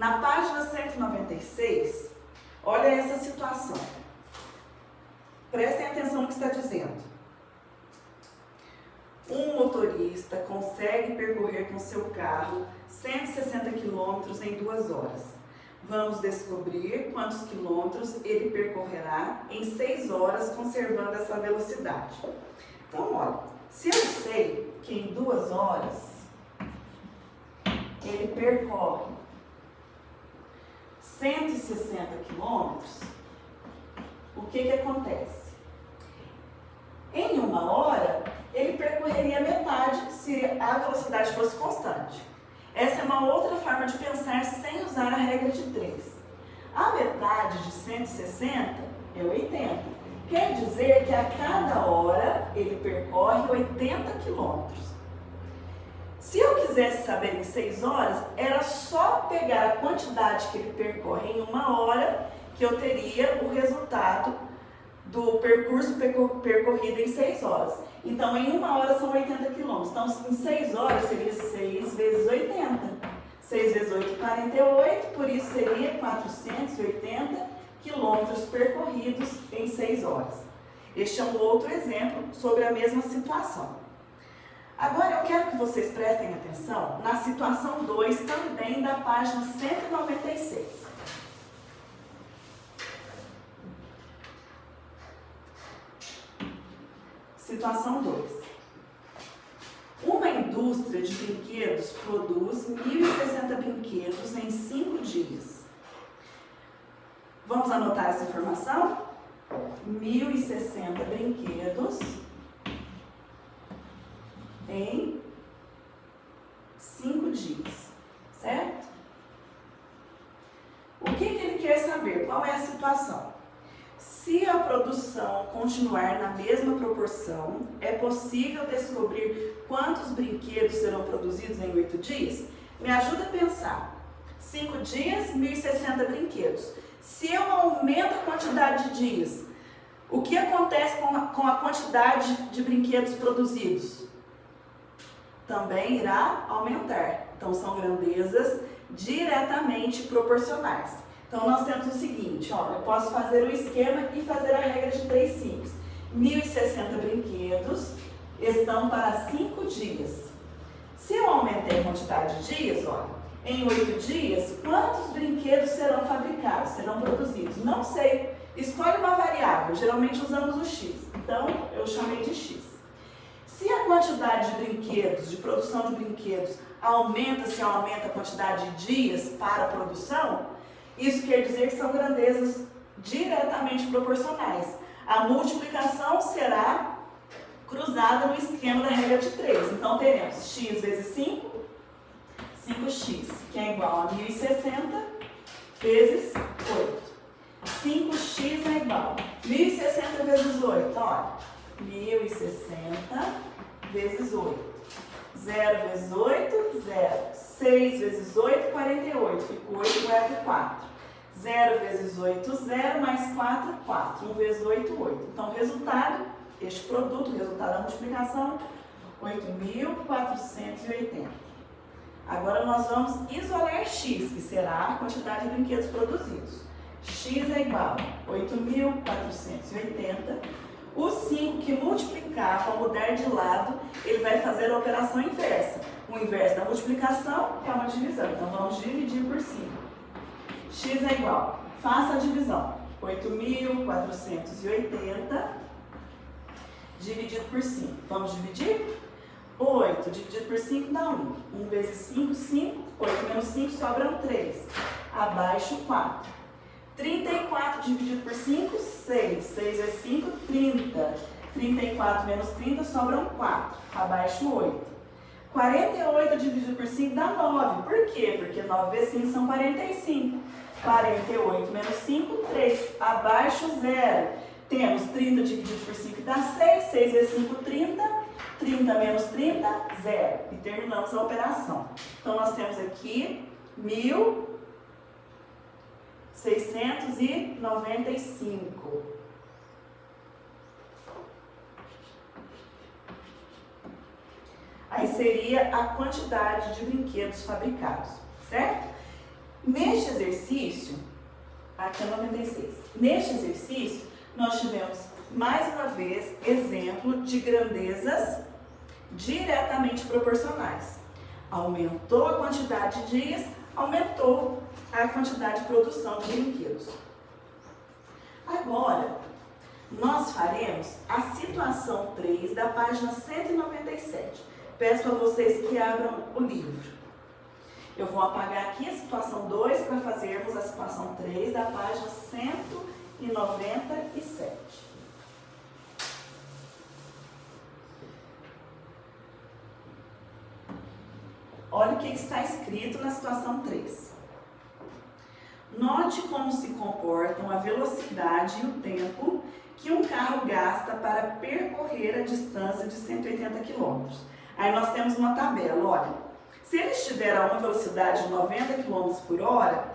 Na página 196, olha essa situação. Prestem atenção no que está dizendo. Um motorista consegue percorrer com seu carro 160 quilômetros em 2 horas. Vamos descobrir quantos quilômetros ele percorrerá em 6 horas, conservando essa velocidade. Então, olha, se eu sei que em 2 horas ele percorre 160 quilômetros, o que acontece? Em 1 hora, ele percorreria metade se a velocidade fosse constante. Essa é uma outra forma de pensar sem usar a regra de 3. A metade de 160 é 80. Quer dizer que a cada hora ele percorre 80 quilômetros. Se eu quisesse saber em 6 horas, era só pegar a quantidade que ele percorre em 1 hora que eu teria o resultado do percurso percorrido em 6 horas. Então, em 1 hora são 80 quilômetros. Então, em 6 horas seria 6 vezes 80. 6 vezes 8, 48. Por isso, seria 480 quilômetros percorridos em 6 horas. Este é um outro exemplo sobre a mesma situação. Agora, eu quero que vocês prestem atenção na situação 2, também da página 196. Situação 2. Uma indústria de brinquedos produz 1.060 brinquedos em 5 dias. Vamos anotar essa informação? 1.060 brinquedos em 5 dias, certo? O que ele quer saber? Qual é a situação? Se a produção continuar na mesma proporção, é possível descobrir quantos brinquedos serão produzidos em 8 dias? Me ajuda a pensar. 5 dias, 1.060 brinquedos. Se eu aumento a quantidade de dias, o que acontece com a quantidade de brinquedos produzidos? Também irá aumentar. Então, são grandezas diretamente proporcionais. Então, nós temos o seguinte, ó, eu posso fazer o esquema e fazer a regra de 3 simples. 1.060 brinquedos estão para 5 dias. Se eu aumentei a quantidade de dias, ó, em 8 dias, quantos brinquedos serão fabricados, serão produzidos? Não sei. Escolhe uma variável, geralmente usamos o x. Então, eu chamei de x. Se a quantidade de brinquedos, de produção de brinquedos, aumenta se aumenta a quantidade de dias para a produção, isso quer dizer que são grandezas diretamente proporcionais. A multiplicação será cruzada no esquema da regra de 3. Então, teremos x vezes 5, 5x, que é igual a 1.060 vezes 8. 5x é igual a 1.060 vezes 8, olha, 1.060 vezes 8. 0 vezes 8, 0. 6 vezes 8, 48. Ficou 8 igual a 4. 0 vezes 8, 0. Mais 4, 4. 1 vezes 8, 8. Então, o resultado, este produto, o resultado da multiplicação, 8.480. Agora, nós vamos isolar x, que será a quantidade de brinquedos produzidos. X é igual a 8.480. O 5 que multiplicar, ao mudar de lado, ele vai fazer a operação inversa. O inverso da multiplicação é uma divisão. Então, vamos dividir por 5. X é igual, faça a divisão. 8.480 dividido por 5. Vamos dividir? 8 dividido por 5 dá 1. 1 vezes 5, 5. 8 menos 5 sobram 3. Abaixo 4. 34 dividido por 5, 6. 6 vezes 5, 30. 34 menos 30 sobram 4. Abaixo 8. 48 dividido por 5 dá 9. Por quê? Porque 9 vezes 5 são 45. 48 menos 5, 3. Abaixo 0. Temos 30 dividido por 5 dá 6. 6 vezes 5, 30. 30 menos 30, 0. E terminamos a operação. Então, nós temos aqui 1.695. Aí seria a quantidade de brinquedos fabricados, certo? Neste exercício, aqui é 96, neste exercício nós tivemos mais uma vez exemplo de grandezas diretamente proporcionais. Aumentou a quantidade de dias, aumentou a quantidade de produção de brinquedos. Agora, nós faremos a situação 3 da página 197. Peço a vocês que abram o livro. Eu vou apagar aqui a situação 2 para fazermos a situação 3 da página 197. Olha o que está escrito na situação 3. Note como se comportam a velocidade e o tempo que um carro gasta para percorrer a distância de 180 km. Aí nós temos uma tabela, olha. Se ele estiver a uma velocidade de 90 km por hora,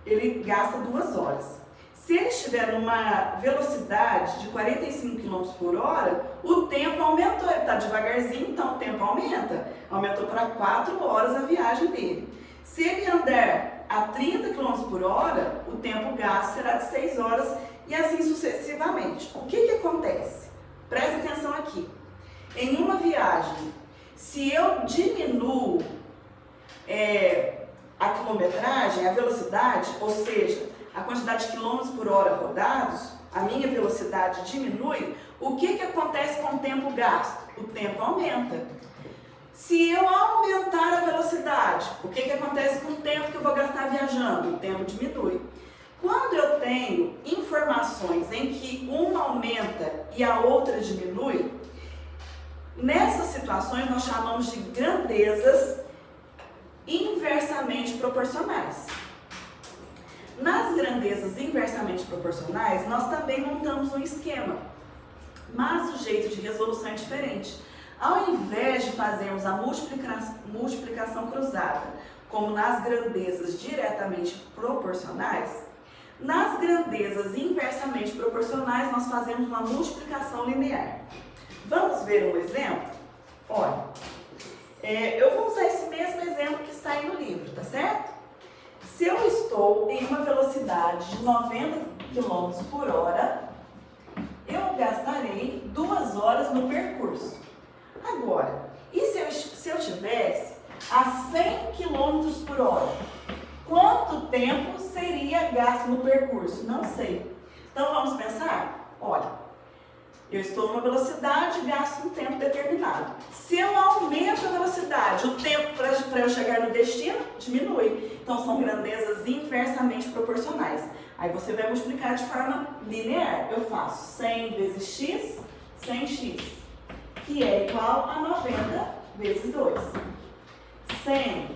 ele gasta 2 horas. Se ele estiver numa velocidade de 45 km por hora, o tempo aumentou. Ele está devagarzinho, então o tempo aumenta. Aumentou para 4 horas a viagem dele. Se ele andar a 30 km por hora, o tempo gasto será de 6 horas e assim sucessivamente. O que acontece? Presta atenção aqui. Em uma viagem, se eu diminuo a quilometragem, a velocidade, ou seja, a quantidade de quilômetros por hora rodados, a minha velocidade diminui, o que acontece com o tempo gasto? O tempo aumenta. Se eu aumentar a velocidade, o que acontece com o tempo que eu vou gastar viajando? O tempo diminui. Quando eu tenho informações em que uma aumenta e a outra diminui, nessas situações nós chamamos de grandezas inversamente proporcionais. Nas grandezas inversamente proporcionais, nós também montamos um esquema, mas o jeito de resolução é diferente. Ao invés de fazermos a multiplicação cruzada, como nas grandezas diretamente proporcionais, nas grandezas inversamente proporcionais nós fazemos uma multiplicação linear. Vamos ver um exemplo? Olha, eu vou usar esse mesmo exemplo que está aí no livro, tá certo? Se eu estou em uma velocidade de 90 km por hora, eu gastarei 2 horas no percurso. Agora, e se eu tivesse a 100 km por hora? Quanto tempo seria gasto no percurso? Não sei. Então vamos pensar? Olha, eu estou numa velocidade e gasto um tempo determinado. Se eu aumento a velocidade, o tempo para eu chegar no destino diminui. Então são grandezas inversamente proporcionais. Aí você vai multiplicar de forma linear. Eu faço 100 vezes x, 100x, que é igual a 90 vezes 2. 100,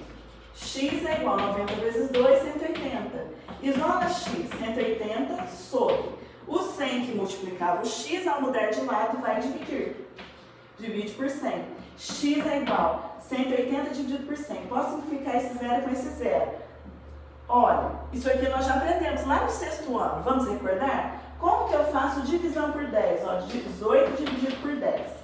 x é igual a 90 vezes 2, 180. Isola x, 180 sobre o 100 que multiplicava o x, ao mudar de lado, vai dividir. Divide por 100. X é igual a 180 dividido por 100. Posso simplificar esse zero com esse zero? Olha, isso aqui nós já aprendemos lá no 6º ano. Vamos recordar? Como que eu faço divisão por 10? Ó, 18 dividido por 10.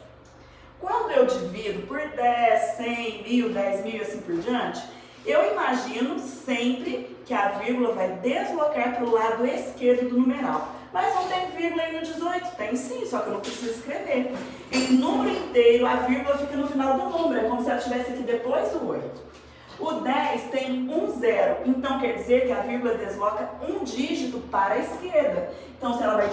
Quando eu divido por 10, 100, 1000, 10.000 e assim por diante, eu imagino sempre que a vírgula vai deslocar para o lado esquerdo do numeral. Mas não tem vírgula aí no 18? Tem sim, só que eu não preciso escrever. Em número inteiro, a vírgula fica no final do número, é como se ela estivesse aqui depois do 8. O 10 tem um zero, então quer dizer que a vírgula desloca um dígito para a esquerda. Então, se ela vai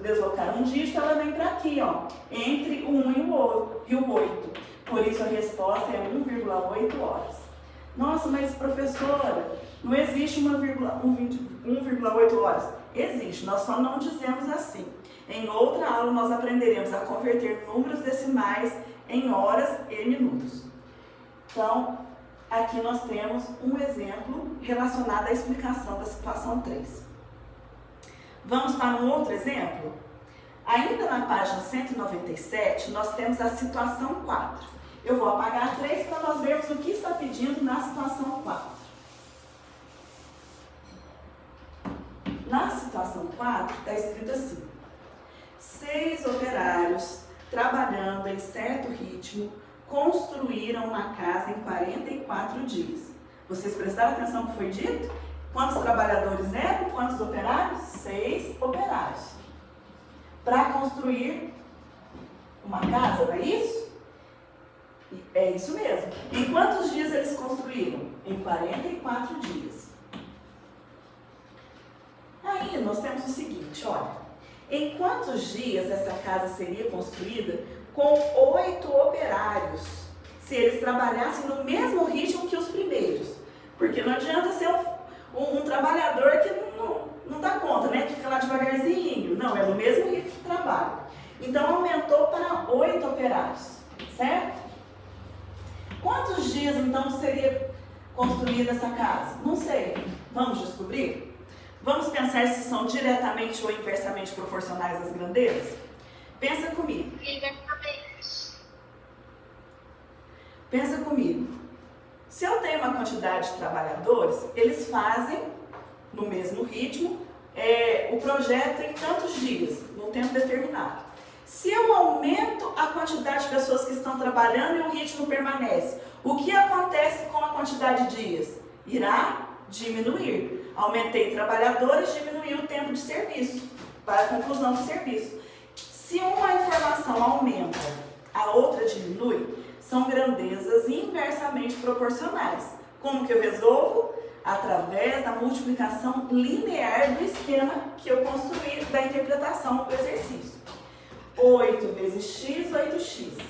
deslocar um dígito, ela vem para aqui, ó, entre o 1 e o 8. Por isso, a resposta é 1,8 horas. Nossa, mas professora, não existe 1,8 horas. Existe, nós só não dizemos assim. Em outra aula nós aprenderemos a converter números decimais em horas e minutos. Então, aqui nós temos um exemplo relacionado à explicação da situação 3. Vamos para um outro exemplo? Ainda na página 197, nós temos a situação 4. Eu vou apagar a 3 para nós vermos o que está pedindo na situação 4. Na situação 4, está escrito assim: 6 operários, trabalhando em certo ritmo, construíram uma casa em 44 dias. Vocês prestaram atenção no que foi dito? Quantos trabalhadores eram? Quantos operários? 6 operários. Para construir uma casa, não é isso? É isso mesmo. Em quantos dias eles construíram? Em 44 dias. Aí nós temos o seguinte, olha. Em quantos dias essa casa seria construída com 8 operários, se eles trabalhassem no mesmo ritmo que os primeiros? Porque não adianta ser um trabalhador que não dá conta, né? Que fica lá devagarzinho. Não, é no mesmo ritmo de trabalho. Então, aumentou para 8 operários, certo? Quantos dias, então, seria construída essa casa? Não sei. Vamos descobrir? Vamos pensar se são diretamente ou inversamente proporcionais às grandezas? Pensa comigo. Inversamente. Pensa comigo. Se eu tenho uma quantidade de trabalhadores, eles fazem no mesmo ritmo o projeto em tantos dias, num tempo determinado. Se eu aumento a quantidade de pessoas que estão trabalhando e o ritmo permanece, o que acontece com a quantidade de dias? Irá diminuir. Aumentei trabalhadores, diminuiu o tempo de serviço, para a conclusão do serviço. Se uma informação aumenta, a outra diminui, são grandezas inversamente proporcionais. Como que eu resolvo? Através da multiplicação linear do esquema que eu construí da interpretação do exercício. 8 vezes x, 8x,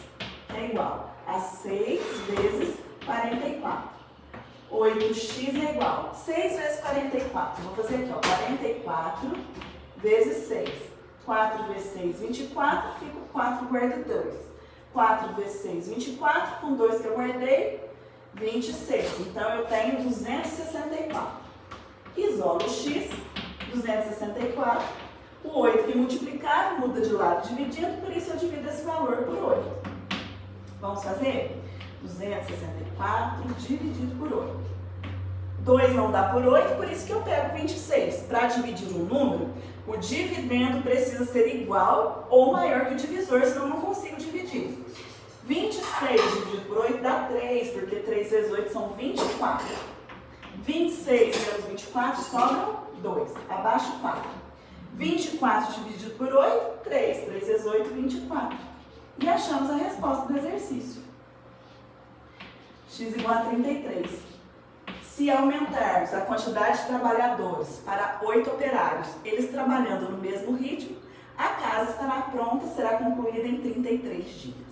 é igual a 6 vezes 44. 8x é igual a 6 vezes 44. Vou fazer aqui, ó, 44 vezes 6. 4 vezes 6, 24, fica 4, guarda 2. 4 vezes 6, 24, com 2 que eu guardei, 26. Então, eu tenho 264. Isolo o x, 264. O 8 que multiplicar, muda de lado dividindo, por isso eu divido esse valor por 8. Vamos fazer? 264 dividido por 8. 2 não dá por 8, por isso que eu pego 26. Para dividir um número, o dividendo precisa ser igual ou maior que o divisor, senão eu não consigo dividir. 26 dividido por 8 dá 3, porque 3 vezes 8 são 24. 26 menos 24 sobram 2, abaixo 4. 24 dividido por 8, 3. 3 vezes 8, 24. E achamos a resposta do exercício. X igual a 33. Se aumentarmos a quantidade de trabalhadores para 8 operários, eles trabalhando no mesmo ritmo, a casa estará pronta, será concluída em 33 dias.